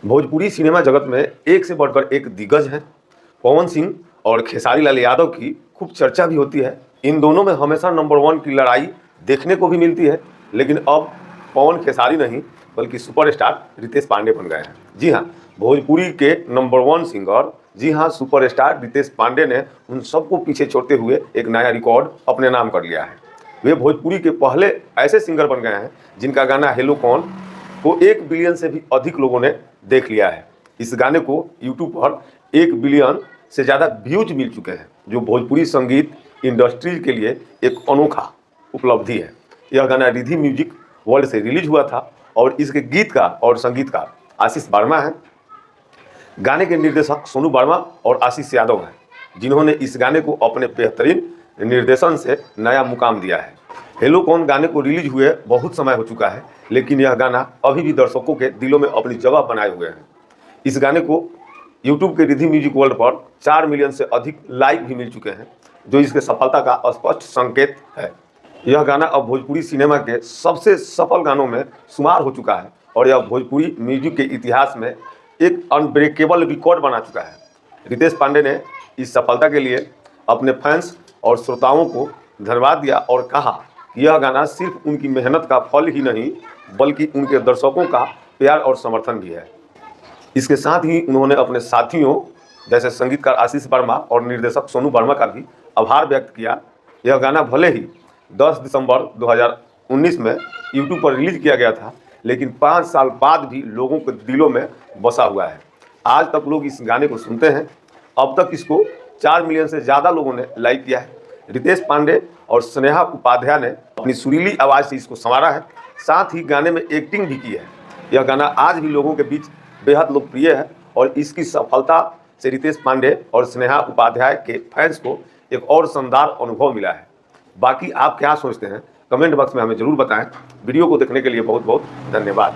Bhojpuri cinema जगत में एक से बढ़कर एक दिग्गज हैं। पवन सिंह और खेसारी लाल यादव की खूब चर्चा भी होती है। इन दोनों में हमेशा नंबर 1 की लड़ाई देखने को भी मिलती है। लेकिन अब पवन खेसारी नहीं बल्कि सुपरस्टार रितेश पांडे बन गए हैं। जी हाँ, भोजपुरी के नंबर 1 सिंगर, जी हाँ, सुपरस्टार रितेश पांडे ने उन सबको पीछे छोड़ते हुए एक नया रिकॉर्ड अपने नाम कर लिया है। वे भोजपुरी के पहले ऐसे सिंगर बन गए हैं जिनका गाना हेलो कौन को 1 बिलियन से भी अधिक लोगों ने देख लिया है। इस गाने को यूट्यूब पर 1 बिलियन से ज़्यादा व्यूज मिल चुके हैं, जो भोजपुरी संगीत इंडस्ट्री के लिए एक अनोखा उपलब्धि है। यह गाना रिधि म्यूजिक वर्ल्ड से रिलीज हुआ था और इसके गीतकार और संगीतकार आशीष वर्मा हैं। गाने के निर्देशक सोनू वर्मा और आशीष यादव हैं, जिन्होंने इस गाने को अपने बेहतरीन निर्देशन से नया मुकाम दिया है। हेलो कौन गाने को रिलीज हुए बहुत समय हो चुका है, लेकिन यह गाना अभी भी दर्शकों के दिलों में अपनी जगह बनाए हुए हैं। इस गाने को यूट्यूब के रिधि म्यूजिक वर्ल्ड पर 4 मिलियन से अधिक लाइक भी मिल चुके हैं, जो इसके सफलता का स्पष्ट संकेत है। यह गाना अब भोजपुरी सिनेमा के सबसे सफल गानों में शुमार हो चुका है और यह भोजपुरी म्यूजिक के इतिहास में एक अनब्रेकेबल रिकॉर्ड बना चुका है। रितेश पांडे ने इस सफलता के लिए अपने फैंस और श्रोताओं को धन्यवाद दिया और कहा कि यह गाना सिर्फ उनकी मेहनत का फल ही नहीं बल्कि उनके दर्शकों का प्यार और समर्थन भी है। इसके साथ ही उन्होंने अपने साथियों जैसे संगीतकार आशीष वर्मा और निर्देशक सोनू वर्मा का भी आभार व्यक्त किया। यह गाना भले ही 10 दिसंबर 2019 में यूट्यूब पर रिलीज किया गया था, लेकिन 5 साल बाद भी लोगों के दिलों में बसा हुआ है। आज तक लोग इस गाने को सुनते हैं। अब तक इसको 4 मिलियन से ज़्यादा लोगों ने लाइक किया है। रितेश पांडे और स्नेहा उपाध्याय ने अपनी सुरीली आवाज़ से इसको संवारा है, साथ ही गाने में एक्टिंग भी की है। यह गाना आज भी लोगों के बीच बेहद लोकप्रिय है और इसकी सफलता से रितेश पांडे और स्नेहा उपाध्याय के फैंस को एक और शानदार अनुभव मिला है। बाकी आप क्या सोचते हैं, कमेंट बॉक्स में हमें ज़रूर बताएं। वीडियो को देखने के लिए बहुत बहुत धन्यवाद।